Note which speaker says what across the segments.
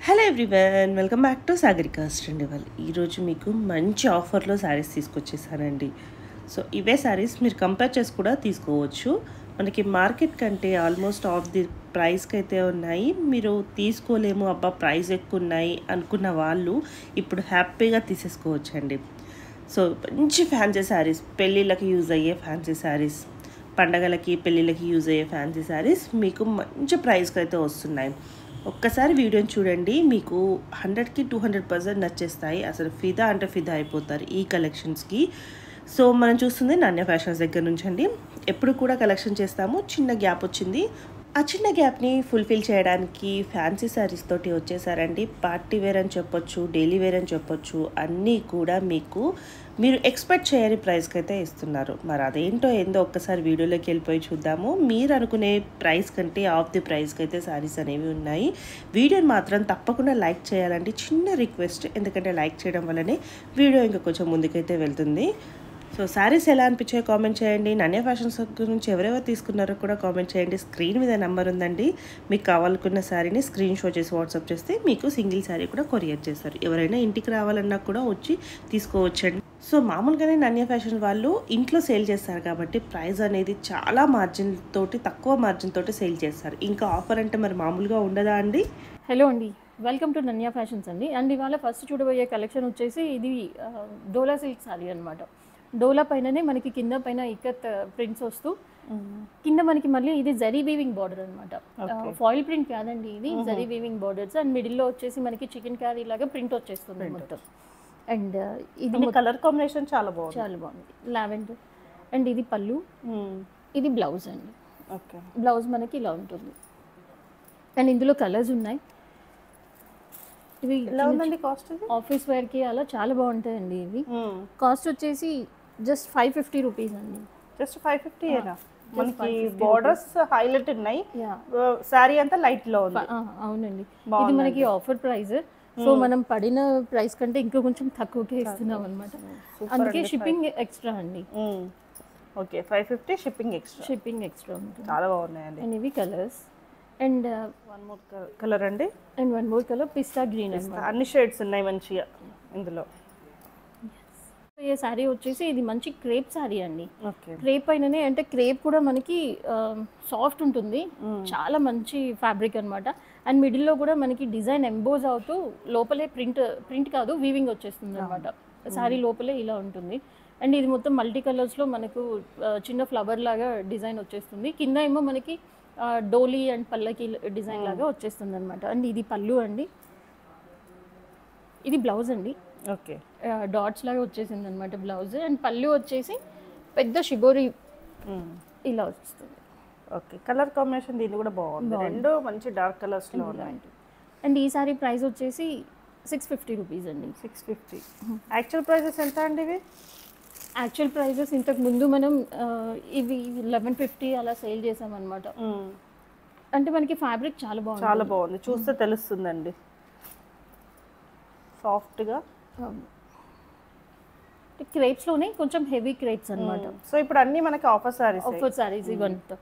Speaker 1: Hello everyone, welcome back to Sagarika స్టెండివల్. ఈరోజు మీకు మంచి ఆఫర్లో శారీస్ తీసుకొచ్చేసానండి. సో ఇవే శారీస్ మీరు కంపేర్ చేసి కూడా తీసుకోవచ్చు. మనకి మార్కెట్ కంటే ఆల్మోస్ట్ ఆఫ్ ది ప్రైస్కి అయితే ఉన్నాయి. మీరు తీసుకోలేము, అబ్బా ప్రైస్ ఎక్కువ ఉన్నాయి అనుకున్న వాళ్ళు ఇప్పుడు హ్యాపీగా తీసేసుకోవచ్చండి. సో మంచి ఫ్యాన్సీ శారీస్, పెళ్ళిళ్ళకి యూజ్ అయ్యే ఫ్యాన్సీ శారీస్, పండగలకి పెళ్ళిళ్ళకి యూజ్ అయ్యే ఫ్యాన్సీ శారీస్ మీకు మంచి ప్రైస్కి అయితే వస్తున్నాయి. ఒక్కసారి వీడియోని చూడండి, మీకు 100కి 200% నచ్చేస్తాయి. అసలు ఫిదా అంటే ఫిదా అయిపోతారు ఈ కలెక్షన్స్కి. సో మనం చూస్తుంది నాణ్య ఫ్యాషన్స్ దగ్గర నుంచి అండి. ఎప్పుడు కూడా కలెక్షన్ చేస్తాము, చిన్న గ్యాప్ వచ్చింది. ఆ చిన్న గ్యాప్ని ఫుల్ఫిల్ చేయడానికి ఫ్యాన్సీ శారీస్ తోటి వచ్చేసారండి. పార్టీ వేర్ అని చెప్పొచ్చు, డైలీ వేర్ అని చెప్పొచ్చు, అన్నీ కూడా మీకు మీరు ఎక్స్పెక్ట్ చేయని ప్రైస్కి అయితే ఇస్తున్నారు. మరి అదేంటో ఏందో ఒక్కసారి వీడియోలోకి వెళ్ళిపోయి చూద్దాము. మీరు అనుకునే ప్రైస్ కంటే ఆఫ్ ది ప్రైస్కి అయితే శారీస్ అనేవి ఉన్నాయి. వీడియోని మాత్రం తప్పకుండా లైక్ చేయాలండి, చిన్న రిక్వెస్ట్. ఎందుకంటే లైక్ చేయడం వల్లనే వీడియో ఇంకా కొంచెం ముందుకైతే వెళ్తుంది. సో శారీస్ ఎలా అనిపించాయో కామెంట్ చేయండి. నాణ్య ఫ్యాషన్స్ గురించి ఎవరెవరు తీసుకున్నారో కూడా కామెంట్ చేయండి. స్క్రీన్ మీద నెంబర్ ఉందండి, మీకు కావాలనుకున్న శారీని స్క్రీన్ షాట్ చేసి వాట్సాప్ చేస్తే మీకు సింగిల్ శారీ కూడా కొరియర్ చేస్తారు. ఎవరైనా ఇంటికి రావాలన్నా కూడా వచ్చి తీసుకోవచ్చండి. సో మామూలుగానే నాణ్య ఫ్యాషన్ వాళ్ళు ఇంట్లో సేల్ చేస్తారు కాబట్టి ప్రైస్ అనేది చాలా మార్జిన్ తోటి, తక్కువ మార్జిన్ తోటి సేల్ చేస్తారు. ఇంకా ఆఫర్ అంటే మరి మామూలుగా ఉండదా అండి?
Speaker 2: హలో అండి, వెల్కమ్ టు నన్యా ఫ్యాషన్స్ అండి. అండ్ ఇవాళ ఫస్ట్ చూడబోయే కలెక్షన్ వచ్చేసి ఇది డోలా సిల్క్ సారీ అనమాట. డోలా పైననే మనకి కింద పైన ఇక్కత్ ప్రింట్స్ వస్తూ కింద మనకి మళ్ళీ ఇది జరీ వీవింగ్ బార్డర్ అనమాట. ఫాయిల్ ప్రింట్ కాదండి, ఇది జరీ వీవింగ్ బార్డర్స్. అండ్ మిడిల్లో వచ్చేసి మనకి చికెన్ క్యారీ లాగా ప్రింట్ వచ్చేస్తుంది మొత్తం. అండ్ ఇది
Speaker 1: కలర్ కాంబినేషన్ చాలా బాగుంది,
Speaker 2: లావెండర్. అండ్ ఇది పళ్ళు, ఇది బ్లౌజ్ అండి.
Speaker 1: ఓకే,
Speaker 2: బ్లౌజ్ మనకి ఇలా ఉంటుంది. అండ్ ఇందులో కలర్స్ ఉన్నాయి. ఇవి
Speaker 1: ఎలా ఉందండి కాస్ట్?
Speaker 2: ఆఫీస్ వేర్కి అలా చాలా బాగుంటాయండి. ఇవి కాస్ట్ వచ్చేసి జస్ట్ 550 రూపీస్ అండి.
Speaker 1: జస్ట్ 550 ఏనా? మనకి బోర్డర్స్ హైలైట్ ఉన్నాయి, సారీ అంతా లైట్ లో ఉంది.
Speaker 2: అవునండి, ఇది మనకి ఆఫర్ ప్రైస్. సో మనం పడిన ప్రైస్ కంటే ఇంకా కొంచెం తక్కువకే ఇస్తున్నాం అనమాట. అందుకే షిప్పింగ్ ఎక్స్ట్రా అండి.
Speaker 1: ఓకే, 550 షిప్పింగ్
Speaker 2: ఎక్స్ట్రా ఉంటుంది.
Speaker 1: చాలా బాగున్నాయండి.
Speaker 2: అండ్ ఇవి colours. And
Speaker 1: one more colour అండి.
Speaker 2: అండ్ వన్ మోర్ కలర్ పిస్తా గ్రీన్ అనమాట.
Speaker 1: అన్ని షేడ్స్ ఉన్నాయి మంచిగా ఇందులో.
Speaker 2: ఈ శారీ వచ్చేసి ఇది మంచి క్రేప్ శారీ అండి.
Speaker 1: ఓకే,
Speaker 2: క్రేప్ పైననే, అంటే క్రేప్ కూడా మనకి సాఫ్ట్ ఉంటుంది, చాలా మంచి ఫ్యాబ్రిక్ అనమాట. అండ్ మిడిల్లో కూడా మనకి డిజైన్ ఎంబోజ్ అవుతూ లోపలే ప్రింట్ కాదు వీవింగ్ వచ్చేస్తుంది అనమాట. శారీ లోపలే ఇలా ఉంటుంది. అండ్ ఇది మొత్తం మల్టీ కలర్స్లో మనకు చిన్న ఫ్లవర్ లాగా డిజైన్ వచ్చేస్తుంది. కింద ఏమో మనకి డోలీ అండ్ పల్లకి డిజైన్ లాగా వచ్చేస్తుంది అనమాట. అండ్ ఇది పళ్ళు అండి, ఇది బ్లౌజ్ అండి.
Speaker 1: ఓకే,
Speaker 2: డాట్స్ లాగా వచ్చేసింది అనమాట బ్లౌజ్. అండ్ పళ్ళు వచ్చేసి పెద్ద షిబోరి ఇలా వస్తుంది.
Speaker 1: ఓకే, కలర్ కాంబినేషన్ దీని కూడా బాగుంది, రెండు మంచి డార్క్ కలర్స్ లో ఉన్నాయి.
Speaker 2: అండ్ ఈ సారీ ప్రైస్ వచ్చేసి 650 రూపీస్ అండి.
Speaker 1: 650. యాక్చువల్ ప్రైసెస్ ఎంత అండి ఇవి?
Speaker 2: యాక్చువల్ ప్రైజెస్ ఇంతకు ముందు మనం ఇవి 1150 అలా సేల్ చేసామన్నమాట. అంటే మనకి ఫ్యాబ్రిక్ చాలా బాగుంది,
Speaker 1: చూస్తే తెలుస్తుందండి, సాఫ్ట్గా.
Speaker 2: క్రేప్స్లోనే కొంచెం హెవీ క్రేప్స్ అనమాట.
Speaker 1: సో ఇప్పుడు అన్నీ మనకి ఆఫర్
Speaker 2: సారీస్ ఇవంతా.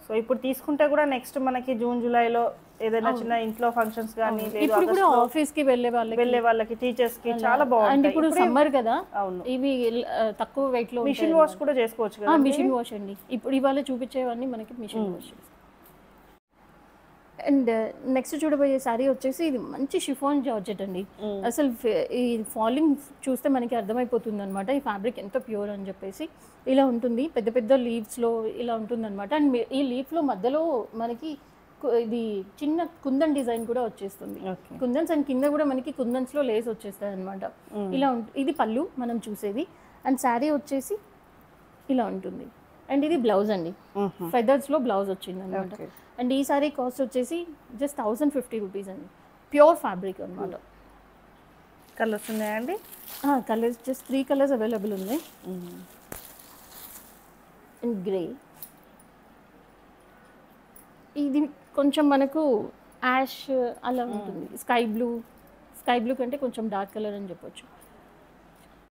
Speaker 1: సో ఇప్పుడు తీసుకుంటే కూడా నెక్స్ట్ మనకి జూన్ జూలైలో ఏదైనా చిన్న ఇంట్లో ఫంక్షన్స్ కానీ,
Speaker 2: ఇప్పుడు కూడా ఆఫీస్ కి వెళ్ళే
Speaker 1: వాళ్ళకి టీచర్స్ కి చాలా బాగుంది.
Speaker 2: అండ్ ఇప్పుడు సమ్మర్ కదా, ఇవి తక్కువ వెయిట్ లో
Speaker 1: మిషన్ వాష్ కూడా చేసుకోవచ్చు కదా.
Speaker 2: మిషన్ వాష్ అండి, ఇప్పుడు ఇవాళ చూపించేవన్నీ మనకి మిషన్ వాష్. అండ్ నెక్స్ట్ చూడబోయే శారీ వచ్చేసి ఇది మంచి షిఫాన్ జార్జెట్ అండి. అసలు ఈ ఫాలింగ్ చూస్తే మనకి అర్థమైపోతుంది అనమాట ఈ ఫ్యాబ్రిక్ ఎంత ప్యూర్ అని చెప్పేసి. ఇలా ఉంటుంది, పెద్ద పెద్ద లీవ్స్లో ఇలా ఉంటుంది అనమాట. అండ్ ఈ లీఫ్లో మధ్యలో మనకి ఇది చిన్న కుందన్ డిజైన్ కూడా వచ్చేస్తుంది, కుందన్స్. అండ్ కింద కూడా మనకి కుందన్స్లో లేస్ వచ్చేస్తాయి అనమాట. ఇలా ఇది పళ్ళు మనం చూసేది. అండ్ శారీ వచ్చేసి ఇలా ఉంటుంది. అండ్ ఇది బ్లౌజ్ అండి, ఫెదర్స్లో బ్లౌజ్ వచ్చింది అనమాట. అండ్ ఈ సారీ కాస్ట్ వచ్చేసి జస్ట్ 1050 రూపీస్ అండి. ప్యూర్ ఫ్యాబ్రిక్ అనమాట.
Speaker 1: కలర్స్ ఉన్నాయండి?
Speaker 2: కలర్స్ జస్ట్ 3 కలర్స్ అవైలబుల్ ఉన్నాయి. అండ్ గ్రే, ఇది కొంచెం మనకు యాష్ అలా ఉంటుంది. స్కై బ్లూ కంటే కొంచెం డార్క్ కలర్ అని చెప్పొచ్చు.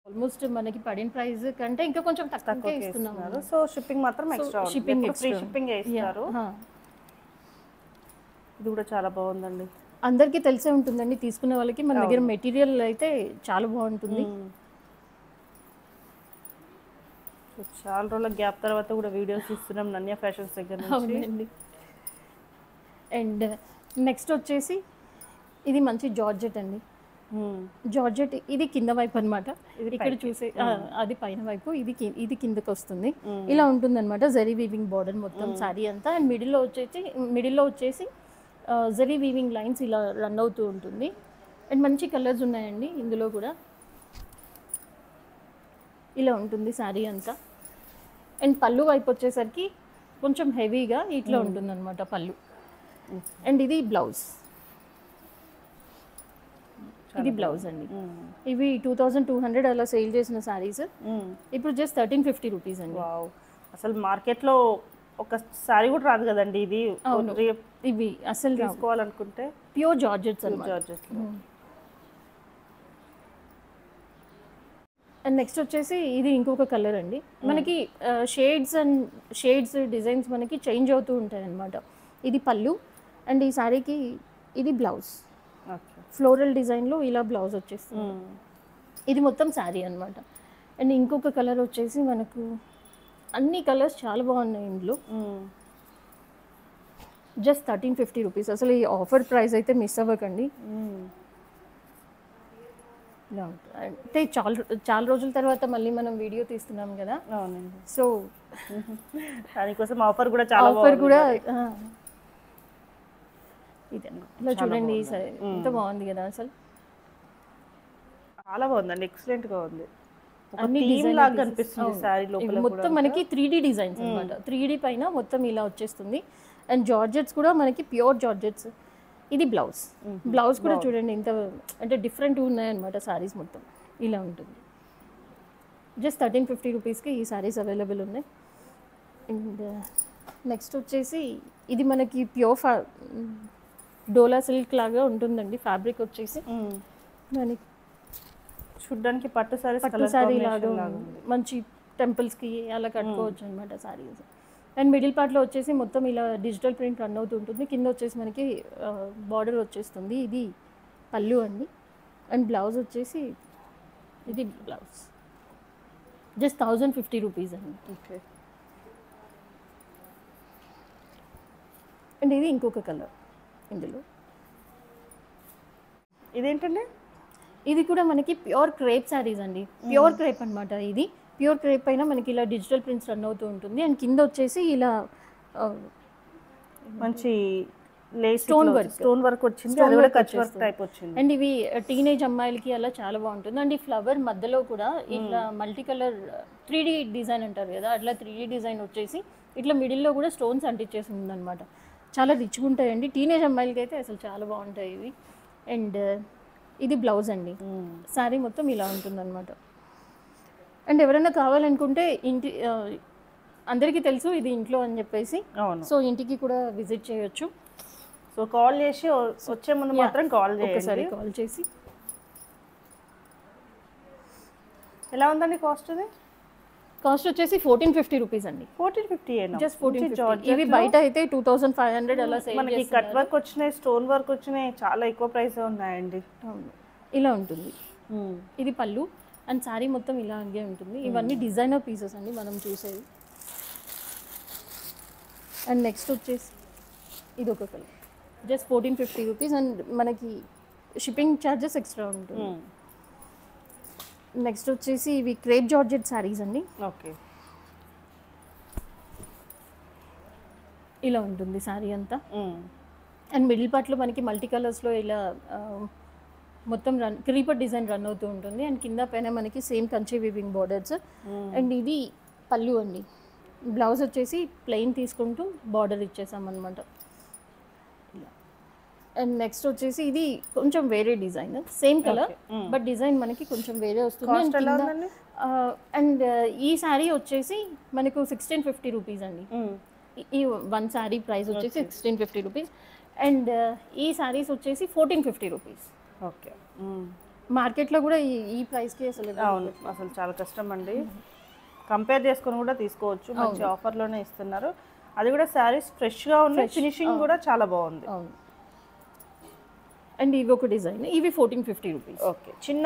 Speaker 2: ఆల్మోస్ట్ మనకి పడిన ప్రైస్ కంటే ఇంకా కొంచెం తక్కువ ఇస్తున్నారు.
Speaker 1: సో షిప్పింగ్ మాత్రం ఎక్స్ట్రా,
Speaker 2: షిప్పింగ్
Speaker 1: ఫ్రీ షిప్పింగ్ ఇస్తారు. ఇది కూడా చాలా బాగుందండి.
Speaker 2: అందరికీ తెలిసే ఉంటుందండి తీసుకునే వాళ్ళకి. మన దగ్గర మెటీరియల్ అయితే చాలా బాగుంటుంది.
Speaker 1: సో చాలా రోజుల గ్యాప్ తర్వాత కూడా వీడియోస్ ఇస్తున్నాం నన్య ఫ్యాషన్స్ దగ్గర నుంచి.
Speaker 2: అవునండి. అండ్ నెక్స్ట్ వచ్చేసి ఇది మంచి జార్జెట్ అండి. జార్జెట్ ఇది కింద వైపు అనమాట. ఇక్కడ చూసే అది పైన వైపు, ఇది కిందకి వస్తుంది. ఇలా ఉంటుంది అనమాట. జరీ వీవింగ్ బార్డర్ మొత్తం శారీ అంతా. అండ్ మిడిల్లో వచ్చేసి జరీ వీవింగ్ లైన్స్ ఇలా రన్ అవుతూ ఉంటుంది. అండ్ మంచి కలర్స్ ఉన్నాయండి ఇందులో కూడా. ఇలా ఉంటుంది శారీ అంతా. అండ్ పళ్ళు వైపు వచ్చేసరికి కొంచెం హెవీగా ఇట్లా ఉంటుంది అనమాట పళ్ళు. అండ్ ఇది బ్లౌజ్. ఇది బ్లౌజ్ అండి. ఇవి 2200 అలా సేల్ చేసిన శారీస్ ఇప్పుడు జస్ట్ 1350 రూపీస్ అండి.
Speaker 1: అసలు మార్కెట్లో ఒక శారీ కూడా రాదు కదండి ఇది.
Speaker 2: ఇవి అసలు
Speaker 1: తీసుకోవాలనుకుంటే
Speaker 2: ప్యూర్ జార్జెట్స్ అన్నమాట. అండ్ నెక్స్ట్ వచ్చేసి ఇది ఇంకొక కలర్ అండి. మనకి షేడ్స్ డిజైన్స్ మనకి చేంజ్ అవుతూ ఉంటాయి అన్నమాట. ఇది పళ్ళు అండ్ ఈ శారీకి ఇది బ్లౌజ్. ఫ్లోరల్ డిజైన్లో ఇలా బ్లౌజ్ వచ్చేస్తుంది. ఇది మొత్తం శారీ అనమాట. అండ్ ఇంకొక కలర్ వచ్చేసి మనకు అన్ని కలర్స్ చాలా బాగున్నాయి ఇందులో. Just 1350 rupees. అసలు ఈ ఆఫర్ ప్రైస్ అయితే మిస్ అవ్వకండి. అంటే చాలా రోజుల తర్వాత మళ్ళీ మనం వీడియో తీస్తున్నాం కదా.
Speaker 1: అవునండి.
Speaker 2: సో
Speaker 1: దానికోసం ఆఫర్ కూడా చాలా
Speaker 2: ఇలా చూడండి. సరే ఎంత బాగుంది కదా. అసలు
Speaker 1: చాలా బాగుందండి. ఎక్సలెంట్ గా ఉంది.
Speaker 2: అన్ని డిజైన్ లాగా కనిపిస్తుంది
Speaker 1: సారీ లోపల
Speaker 2: మొత్తం మనకి 3D డిజైన్స్ అన్నమాట. 3D పైన మొత్తం ఇలా వచ్చేస్తుంది. అండ్ జార్జెట్స్ కూడా మనకి ప్యూర్ జార్జెట్స్. ఇది బ్లౌజ్ కూడా చూడండి ఎంత అంటే డిఫరెంట్ ఉన్నాయన్నమాట. సారీస్ మొత్తం ఇలా ఉంటుంది. జస్ట్ 1350 రూపీస్కి ఈ సారీస్ అవైలబుల్ ఉన్నాయి. అండ్ నెక్స్ట్ వచ్చేసి ఇది మనకి ప్యూర్ డోలా సిల్క్ లాగా ఉంటుందండి. ఫ్యాబ్రిక్ వచ్చేసి మనకి
Speaker 1: చూడ్డానికి పట్టు
Speaker 2: సారీ లాగా మంచి టెంపుల్స్కి అలా కట్టుకోవచ్చు అనమాట సారీస్. అండ్ మిడిల్ పార్ట్లో వచ్చేసి మొత్తం ఇలా డిజిటల్ ప్రింట్ రన్ అవుతూ ఉంటుంది. కింద వచ్చేసి మనకి బార్డర్ వచ్చేస్తుంది. ఇది పళ్ళు అండి. అండ్ బ్లౌజ్ వచ్చేసి ఇది బ్లౌజ్. జస్ట్ 1050 రూపీస్ అండి.
Speaker 1: ఓకే.
Speaker 2: అండ్ ఇది ఇంకొక కలర్ ఇందులో.
Speaker 1: ఇదేంటండి?
Speaker 2: ఇది కూడా మనకి ప్యూర్ క్రేప్ శారీస్ అండి. ప్యూర్ క్రేప్ అనమాట. ఇది ప్యూర్ క్రేప్ పైన మనకి ఇలా డిజిటల్ ప్రింట్స్ రన్ అవుతూ ఉంటుంది. అండ్ కింద వచ్చేసి ఇలా
Speaker 1: మంచి
Speaker 2: స్టోన్
Speaker 1: వర్క్ వచ్చింది. అది కూడా కచ్ వర్క్ టైప్ వచ్చింది.
Speaker 2: అండ్ ఇవి టీనేజ్ అమ్మాయిలకి అలా చాలా బాగుంటుంది. అండ్ ఈ ఫ్లవర్ మధ్యలో కూడా ఇట్లా మల్టీ కలర్ 3D డిజైన్ అంటారు కదా, అట్లా 3D డిజైన్ వచ్చేసి ఇట్లా మిడిల్లో కూడా స్టోన్స్ అంటించేసి ఉందన్నమాట. చాలా రిచ్గా ఉంటాయండి. టీనేజ్ అమ్మాయిలకి అయితే అసలు చాలా బాగుంటాయి ఇవి. అండ్ ఇది బ్లౌజ్ అండి. శారీ మొత్తం ఇలా ఉంటుందన్నమాట. అండ్ ఎవరైనా కావాలనుకుంటే అందరికీ తెలుసు ఇది ఇంట్లో అని చెప్పేసి, సో ఇంటికి కూడా విజిట్ చేయొచ్చు.
Speaker 1: సో కాల్ చేసి వచ్చే ముందు మాత్రం
Speaker 2: ఒకసారి కాల్ చేసి.
Speaker 1: ఎలా ఉందండి కాస్ట్? అది
Speaker 2: కాస్ట్ వచ్చేసి 1450 రూపీస్ అండి.
Speaker 1: 1450
Speaker 2: జస్ట్ 1450. ఇవి బయట అయితే 2500 అలా సేల్
Speaker 1: మనకి కట్ వర్క్ వచ్చినాయి, స్టోన్ వర్క్ వచ్చినాయి, చాలా ఎక్కువ ప్రైస్ ఉన్నాయండి.
Speaker 2: ఇలా ఉంటుంది. ఇది పళ్ళు అండ్ శారీ మొత్తం ఇలాగే ఉంటుంది. ఇవన్నీ డిజైనర్ పీసెస్ అండి మనం చూసేది. అండ్ నెక్స్ట్ వచ్చేసి ఇది ఒక కలర్. Just 1450 rupees. అండ్ మనకి షిప్పింగ్ ఛార్జెస్ ఎక్స్ట్రా ఉంటుంది. నెక్స్ట్ వచ్చేసి ఇవి క్రేప్ జార్జెట్ శారీస్ అండి.
Speaker 1: ఓకే.
Speaker 2: ఇలా ఉంటుంది శారీ అంతా. అండ్ మిడిల్ పార్ట్లో మనకి మల్టీ కలర్స్లో ఇలా మొత్తం క్రీపర్ డిజైన్ రన్ అవుతూ ఉంటుంది. అండ్ కింద పైన మనకి same Kanchi weaving borders. And ఇది పళ్ళు అండి. బ్లౌజ్ వచ్చేసి ప్లెయిన్ తీసుకుంటూ బార్డర్ ఇచ్చేసామన్నమాట. అండ్ నెక్స్ట్ వచ్చేసి ఇది కొంచెం వేరే design, same colour but design మనకి కొంచెం వేరే వస్తుంది. అండ్ ఈ శారీ వచ్చేసి మనకు 1650 రూపీస్ అండి. ఈ వన్ శారీ ప్రైస్ వచ్చేసి 1650 రూపీస్. అండ్ ఈ శారీస్ వచ్చేసి 1450 రూపీస్.
Speaker 1: ఓకే.
Speaker 2: మార్కెట్లో కూడా ఈ ప్రైస్కి అసలు
Speaker 1: అసలు చాలా కష్టం అండి. కంపేర్ చేసుకొని కూడా తీసుకోవచ్చు. మంచి ఆఫర్లోనే ఇస్తున్నారు. అది కూడా శారీస్ ఫ్రెష్గా ఉన్నాయి. ఫినిషింగ్ కూడా చాలా బాగుంది.
Speaker 2: అవును. అండ్ ఇవి ఒక డిజైన్, ఇవి 1450 రూపీస్.
Speaker 1: ఓకే, చిన్న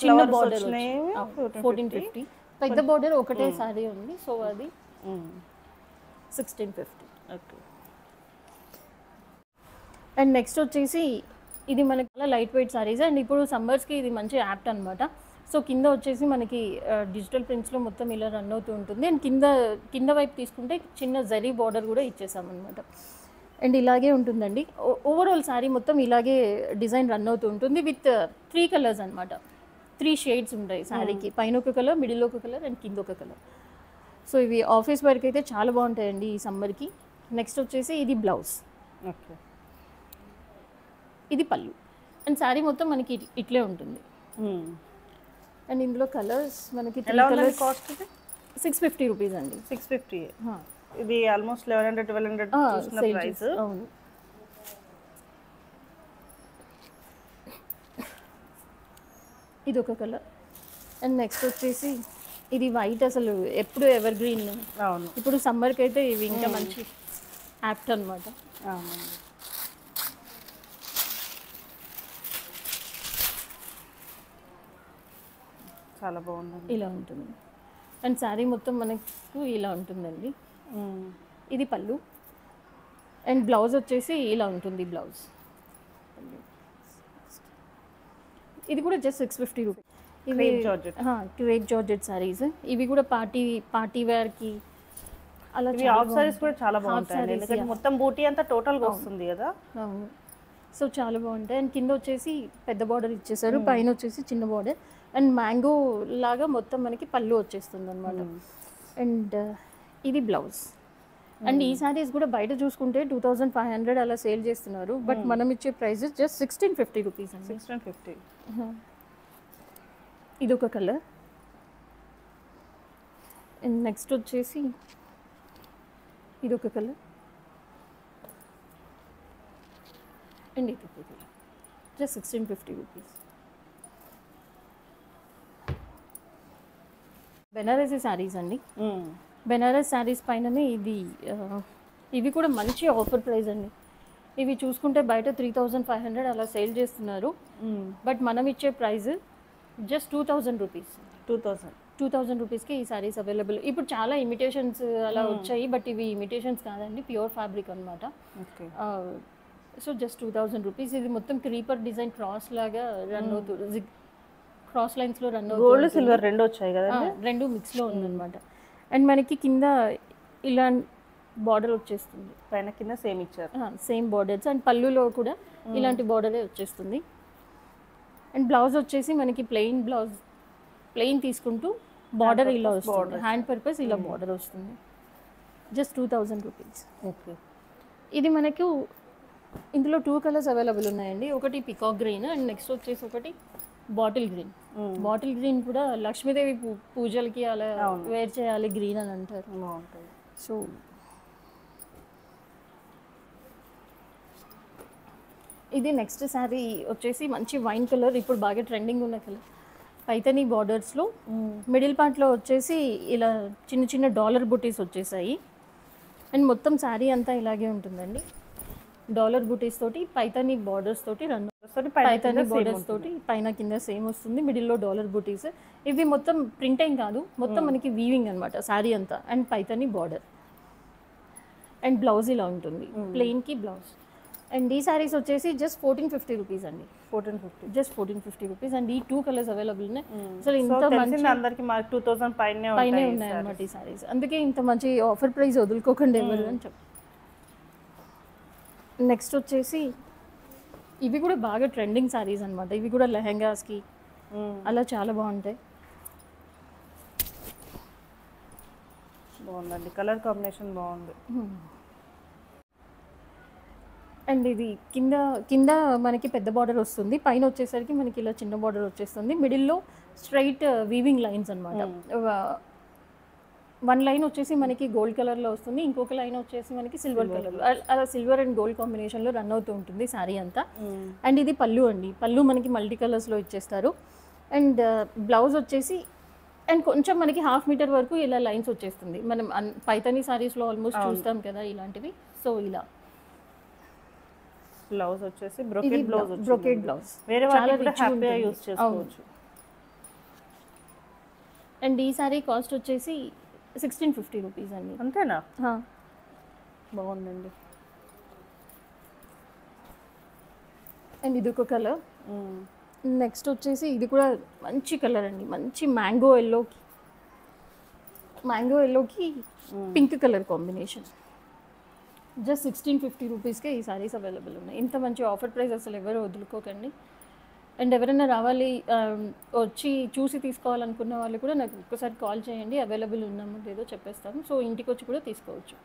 Speaker 1: ఫ్లవర్స్
Speaker 2: బార్డర్
Speaker 1: వచ్చినాయి
Speaker 2: 1450. పెద్ద బార్డర్ ఒకటే సారీ ఉంది, సో అది 1650.
Speaker 1: ఓకే.
Speaker 2: అండ్ నెక్స్ట్ వచ్చేసి ఇది మనకి లైట్ వెయిట్ సారీస్, అండ్ ఇప్పుడు సమ్మర్స్కి ఇది మంచి యాప్ట్ అనమాట. సో కింద వచ్చేసి మనకి డిజిటల్ ప్రింట్స్లో మొత్తం ఇలా రన్ అవుతూ ఉంటుంది. అండ్ కింద వైపు తీసుకుంటే చిన్న జరీ బార్డర్ కూడా ఇచ్చేసామన్నమాట. అండ్ ఇలాగే ఉంటుందండి ఓవరాల్ శారీ మొత్తం, ఇలాగే డిజైన్ రన్ అవుతూ ఉంటుంది విత్ 3 కలర్స్ అనమాట. 3 షేడ్స్ ఉంటాయి శారీకి, పైన ఒక కలర్, మిడిల్లో ఒక కలర్ అండ్ కింద ఒక కలర్. సో ఇవి ఆఫీస్ వర్క్ అయితే చాలా బాగుంటాయండి ఈ సమ్మర్కి. నెక్స్ట్ వచ్చేసి ఇది బ్లౌజ్,
Speaker 1: ఓకే,
Speaker 2: ఇది పళ్ళు, అండ్ శారీ మొత్తం మనకి ఇట్లే ఉంటుంది. అండ్ ఇందులో కలర్స్ మనకి 3 కలర్స్.
Speaker 1: కాస్ట్
Speaker 2: 650 రూపీస్ అండి.
Speaker 1: 650. ఇది ఆల్మోస్ట్ 1100-1200 చూసిన ప్రైస్.
Speaker 2: అవును. ఇది ఒక కలర్. అండ్ నెక్స్ట్ వచ్చేసి ఇది వైట్, అసలు ఎప్పుడు ఎవర్ గ్రీన్.
Speaker 1: అవును,
Speaker 2: ఇప్పుడు సమ్మర్కి అయితే ఇవి ఇంకా మంచి యాప్ట్ అనమాట.
Speaker 1: అవునండి. చాలా బాగుందండి.
Speaker 2: ఇలా ఉంటుంది. అండ్ శారీ మొత్తం మనకు ఇలా ఉంటుందండి. ఇది పళ్ళు. అండ్ బ్లౌజ్ వచ్చేసి ఇలా ఉంటుంది బ్లౌజ్. ఇది కూడా జస్ట్ 650 రూపీస్. ఇవి క్రేప్ జార్జెట్ సారీస్. ఇవి కూడా పార్టీ వేర్కి అలా.
Speaker 1: హాఫ్ సారీస్ కూడా చాలా బాగుంటాయి, ఎందుకంటే మొత్తం బూటీ అంతా టోటల్గా వస్తుంది కదా.
Speaker 2: అవును, సో చాలా బాగుంటాయి. అండ్ కింద వచ్చేసి పెద్ద బార్డర్ ఇచ్చేసారు, పైన వచ్చేసి చిన్న బార్డర్. అండ్ మ్యాంగో లాగా మొత్తం మనకి పళ్ళు వచ్చేస్తుంది అనమాట. అండ్ ఇది బ్లౌజ్. అండ్ ఈ శారీస్ కూడా బయట చూసుకుంటే 2500 అలా సేల్ చేస్తున్నారు, బట్ మనం ఇచ్చే ప్రైస్ జస్ట్ 1650 రూపీస్ అండి.
Speaker 1: 1650.
Speaker 2: ఇది ఒక కలర్. అండ్ నెక్స్ట్ వచ్చేసి ఇది ఒక కలర్. అండ్ ఇది ఒక colour, just 1650 rupees. Banarasi saris అండి. బెనారస్ శారీస్ పైననే ఇవి కూడా మంచి ఆఫర్ ప్రైస్ అండి. ఇవి చూసుకుంటే బయట 3500 అలా సేల్ చేస్తున్నారు, బట్ మనం ఇచ్చే ప్రైస్ జస్ట్ 2000 రూపీస్. 2000 రూపీస్కి ఈ శారీస్ అవైలబుల్. ఇప్పుడు చాలా ఇమిటేషన్స్ అలా వచ్చాయి, బట్ ఇవి ఇమిటేషన్స్ కాదండి, ప్యూర్ ఫ్యాబ్రిక్ అనమాట. So just 2000 rupees. ఇది మొత్తం క్రీపర్ డిజైన్ క్రాస్ లాగా రన్ అవుతుంది, క్రాస్ లైన్స్లో రన్ అవుతుంది.
Speaker 1: గోల్డ్ సిల్వర్ రెండు వచ్చాయి కదా,
Speaker 2: రెండు మిక్స్లో ఉందన్నమాట. అండ్ మనకి కింద ఇలా బార్డర్ వచ్చేస్తుంది,
Speaker 1: పైన కింద సేమ్ ఇచ్చారు,
Speaker 2: సేమ్ బార్డర్స్. అండ్ పళ్ళులో కూడా ఇలాంటి బార్డరే వచ్చేస్తుంది. అండ్ బ్లౌజ్ వచ్చేసి మనకి ప్లెయిన్ తీసుకుంటూ బార్డర్ ఇలా వస్తుంది, హ్యాండ్ పర్పస్ ఇలా బార్డర్ వస్తుంది. Just 2000 rupees.
Speaker 1: ఓకే.
Speaker 2: ఇది మనకు ఇందులో 2 కలర్స్ అవైలబుల్ ఉన్నాయండి. ఒకటి పికాక్ గ్రీన్ అండ్ నెక్స్ట్ వచ్చేసి ఒకటి బాటిల్ గ్రీన్. బాటిల్ గ్రీన్ కూడా లక్ష్మీదేవి పూజలకి అలా వేర్ చేయాలి గ్రీన్ అని అంటారు. సో ఇది నెక్స్ట్ శారీ వచ్చేసి మంచి వైన్ కలర్, ఇప్పుడు బాగా ట్రెండింగ్ ఉన్న కలర్. పైతనీ బార్డర్స్లో మిడిల్ పార్ట్లో వచ్చేసి ఇలా చిన్న చిన్న డాలర్ బుటీస్ వచ్చేసాయి. అండ్ మొత్తం శారీ అంతా ఇలాగే ఉంటుందండి, డాలర్ బుటీస్ తోటి పైతనీ బార్డర్స్ తోటి పైతనీ బార్డర్స్ తోటి పైన కింద సేమ్ వస్తుంది, మిడిల్లో డాలర్ బుటీస్. ఇవి మొత్తం ప్రింట్ ఏం కాదు, మొత్తం మనకి వీవింగ్ అనమాట శారీ అంతా. And Paithani border and blouse ఇలా ఉంటుంది, ప్లెయిన్కి బ్లౌజ్. అండ్ ఈ శారీస్ వచ్చేసి జస్ట్ 1450 రూపీస్ అండి. 1450, జస్ట్ 1450 రూపీస్. అండ్ ఈ 2 కలర్స్ అవైలబుల్ ఉన్నాయి. అసలు ఇంత మంచి
Speaker 1: అందరికి 2000 పైనే
Speaker 2: ఉన్నాయి అన్నమాట ఈ శారీస్. అందుకే ఇంత మంచి ఆఫర్ ప్రైస్ వదులుకోకండి ఎవరు అని చెప్పి. నెక్స్ట్ వచ్చేసి ఇవి కూడా బాగా ట్రెండింగ్ శారీస్ అనమాట. ఇవి కూడా లెహెంగాస్కి అలా చాలా బాగుంటాయి.
Speaker 1: బాగుందండి, కలర్ కాంబినేషన్ బాగుంది.
Speaker 2: అండ్ ఇది కింద మనకి పెద్ద బార్డర్ వస్తుంది, పైన వచ్చేసరికి మనకి ఇలా చిన్న బార్డర్ వచ్చేస్తుంది. మిడిల్లో స్ట్రైట్ వీవింగ్ లైన్స్ అనమాట. 1 లైన్ వచ్చేసి మనకి గోల్డ్ కలర్లో వస్తుంది, ఇంకొక లైన్ వచ్చేసి మనకి సిల్వర్ కలర్లో. అలా సిల్వర్ అండ్ గోల్డ్ కాంబినేషన్లో రన్ అవుతూ ఉంటుంది శారీ అంతా. అండ్ ఇది పళ్ళు అండి, పళ్ళు మనకి మల్టీ కలర్స్లో ఇచ్చేస్తారు. అండ్ బ్లౌజ్ వచ్చేసి అండ్ కొంచెం మనకి 1/2 మీటర్ వరకు ఇలా లైన్స్ వచ్చేస్తుంది. మనం పైతనీ శారీస్లో ఆల్మోస్ట్ చూస్తాం కదా ఇలాంటివి. సో ఇలా
Speaker 1: బ్లౌజ్ వచ్చేసి
Speaker 2: ఇది
Speaker 1: బ్రొకెట్ బ్లౌజ్ వచ్చింది.
Speaker 2: Brocade blouse.
Speaker 1: వేరే
Speaker 2: చాలా
Speaker 1: వాటికి కూడా
Speaker 2: రిచ్గా
Speaker 1: హ్యాపీగా
Speaker 2: ఉంటుంది.
Speaker 1: యూస్ చేసుకోవచ్చు.
Speaker 2: అండ్ ఈ సారీ కాస్ట్ వచ్చేసి 1650 రూపీస్ అండి.
Speaker 1: అంతేనా? బాగుందండి.
Speaker 2: అండ్ ఇది ఒక కలర్. నెక్స్ట్ వచ్చేసి ఇది కూడా మంచి కలర్ అండి, మంచి మ్యాంగో ఎల్లోకి పింక్ కలర్ కాంబినేషన్. జస్ట్ 1650 రూపీస్కే ఈ సారీస్ అవైలబుల్ ఉన్నాయి. ఇంత మంచి ఆఫర్ ప్రైస్ అసలు ఎవరు వదులుకోకండి. అండ్ ఎవరైనా రావాలి వచ్చి చూసి తీసుకోవాలనుకున్న వాళ్ళు కూడా నాకు ఒక్కసారి కాల్ చేయండి, అవైలబుల్ ఉన్నామో లేదో చెప్పేస్తాను. సో ఇంటికి వచ్చి కూడా తీసుకోవచ్చు.